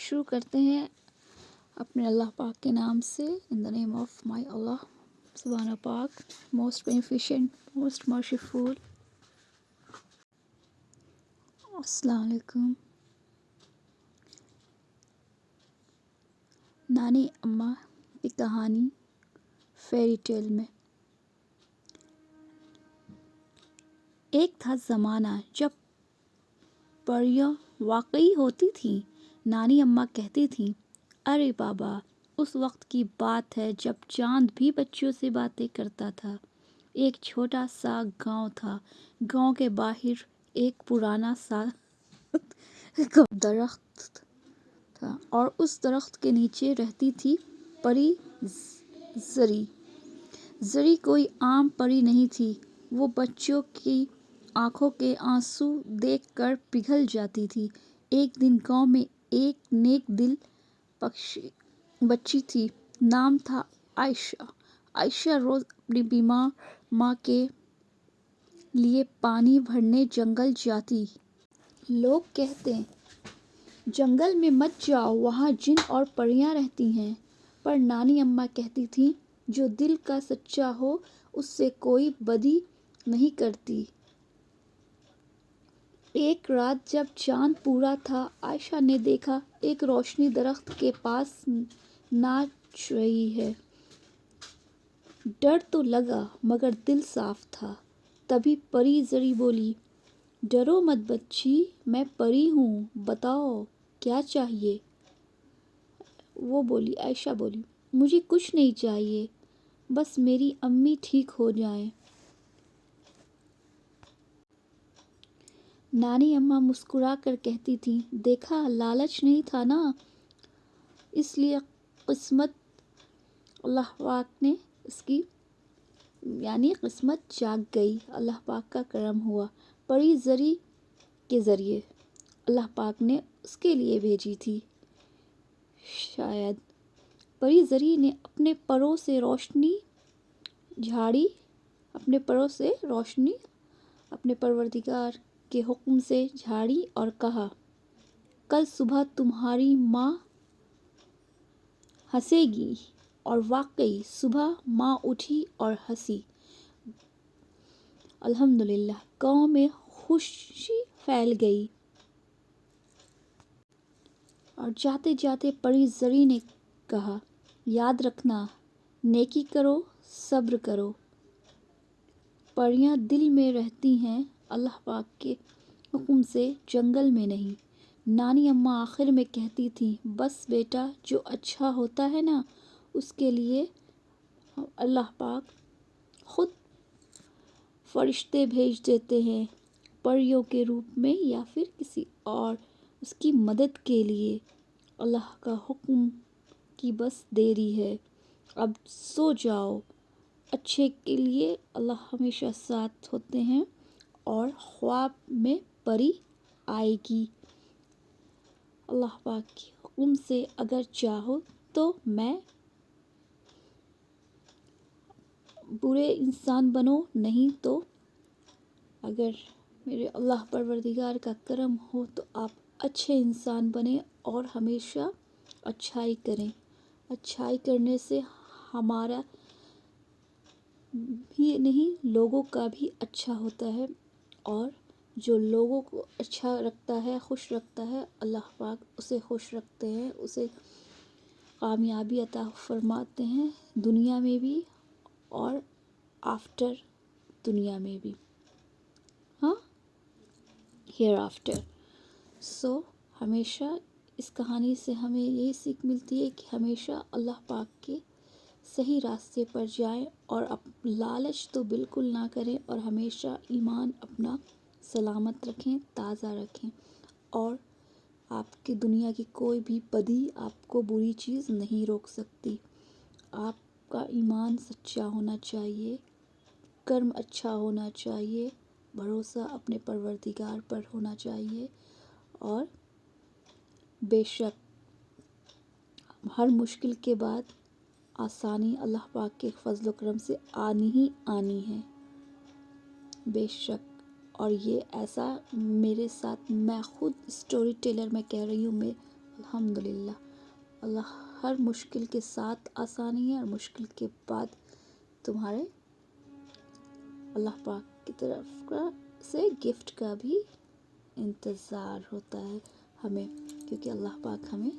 شروع کرتے ہیں اپنے اللہ پاک کے نام سے. ان دا نیم آف مائی اللہ سبحانہ پاک, موسٹ بینیفیشینٹ, موسٹ مرسیفل. السلام علیکم. نانی اماں کی کہانی فیری ٹیل میں. ایک تھا زمانہ جب پریاں واقعی ہوتی تھیں. نانی اماں کہتی تھیں, ارے بابا, اس وقت کی بات ہے جب چاند بھی بچوں سے باتیں کرتا تھا. ایک چھوٹا سا گاؤں تھا. گاؤں کے باہر ایک پرانا سا درخت تھا اور اس درخت کے نیچے رہتی تھی پری زری. زری کوئی عام پری نہیں تھی. وہ بچوں کی آنکھوں کے آنسو دیکھ کر پگھل جاتی تھی. ایک دن گاؤں میں ایک نیک دل بچی تھی. نام تھا عائشہ. عائشہ روز اپنی بیمار ماں کے لیے پانی بھرنے جنگل جاتی. لوگ کہتے جنگل میں مت جاؤ, وہاں جن اور پریاں رہتی ہیں. پر نانی اماں کہتی تھیں, جو دل کا سچا ہو اس سے کوئی بدی نہیں کرتی. ایک رات جب چاند پورا تھا, عائشہ نے دیکھا ایک روشنی درخت کے پاس ناچ رہی ہے. ڈر تو لگا مگر دل صاف تھا. تبھی پری زری بولی, ڈرو مت بچی, میں پری ہوں, بتاؤ کیا چاہیے. عائشہ بولی, مجھے کچھ نہیں چاہیے, بس میری امی ٹھیک ہو جائیں. نانی اماں مسکرا کر کہتی تھیں, دیکھا, لالچ نہیں تھا نا, اس لیے قسمت اللہ پاک نے اس کی قسمت جاگ گئی. اللہ پاک کا کرم ہوا. پری زری کے ذریعے اللہ پاک نے اس کے لیے بھیجی تھی. شاید پری زری نے اپنے پروں سے روشنی اپنے پروردگار کے حکم سے جھاڑی اور کہا, کل صبح تمہاری ماں ہنسے گی. اور واقعی صبح ماں اٹھی اور ہنسی. الحمدللہ, گاؤں میں خوشی پھیل گئی. اور جاتے جاتے پری زری نے کہا, یاد رکھنا, نیکی کرو, صبر کرو. پریاں دل میں رہتی ہیں, اللہ پاک کے حکم سے, جنگل میں نہیں. نانی اماں آخر میں کہتی تھیں, بس بیٹا, جو اچھا ہوتا ہے نا, اس کے لیے اللہ پاک خود فرشتے بھیج دیتے ہیں, پریوں کے روپ میں یا پھر کسی اور, اس کی مدد کے لیے. اللہ کا حکم کی بس دیری ہے. اب سو جاؤ. اچھے کے لیے اللہ ہمیشہ ساتھ ہوتے ہیں. اور خواب میں پری آئے گی. اللہ پاک کے حکم سے اگر چاہو تو میں برے انسان بنو, نہیں تو اگر میرے اللہ پروردگار کا کرم ہو تو آپ اچھے انسان بنیں اور ہمیشہ اچھائی کریں. اچھائی کرنے سے ہمارا بھی نہیں, لوگوں کا بھی اچھا ہوتا ہے. اور جو لوگوں کو اچھا رکھتا ہے, خوش رکھتا ہے, اللہ پاک اسے خوش رکھتے ہیں, اسے کامیابی عطا فرماتے ہیں, دنیا میں بھی اور آفٹر دنیا میں بھی, ہیئر آفٹر. سو ہمیشہ اس کہانی سے ہمیں یہی سیکھ ملتی ہے کہ ہمیشہ اللہ پاک کے صحیح راستے پر جائیں, اور لالچ تو بالکل نہ کریں, اور ہمیشہ ایمان اپنا سلامت رکھیں, تازہ رکھیں. اور آپ کی دنیا کی کوئی بھی بدی آپ کو بری چیز نہیں روک سکتی. آپ کا ایمان سچا ہونا چاہیے, کرم اچھا ہونا چاہیے, بھروسہ اپنے پروردگار پر ہونا چاہیے. اور بے شک ہر مشکل کے بعد آسانی اللہ پاک کے فضل و کرم سے آنی ہی آنی ہے, بے شک. اور یہ ایسا میرے ساتھ, میں خود اسٹوری ٹیلر میں کہہ رہی ہوں, الحمدللہ اللہ ہر مشکل کے ساتھ آسانی ہے، اور مشکل کے بعد تمہارے اللہ پاک کی طرف سے گفٹ کا بھی انتظار ہوتا ہے ہمیں، کیونکہ اللہ پاک ہمیں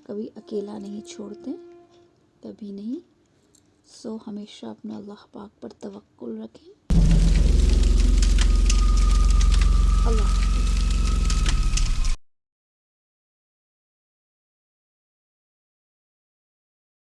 کبھی اکیلا نہیں چھوڑتے، کبھی نہیں۔ سو ہمیشہ اپنے اللہ پاک پر توکل رکھیں۔ اللہ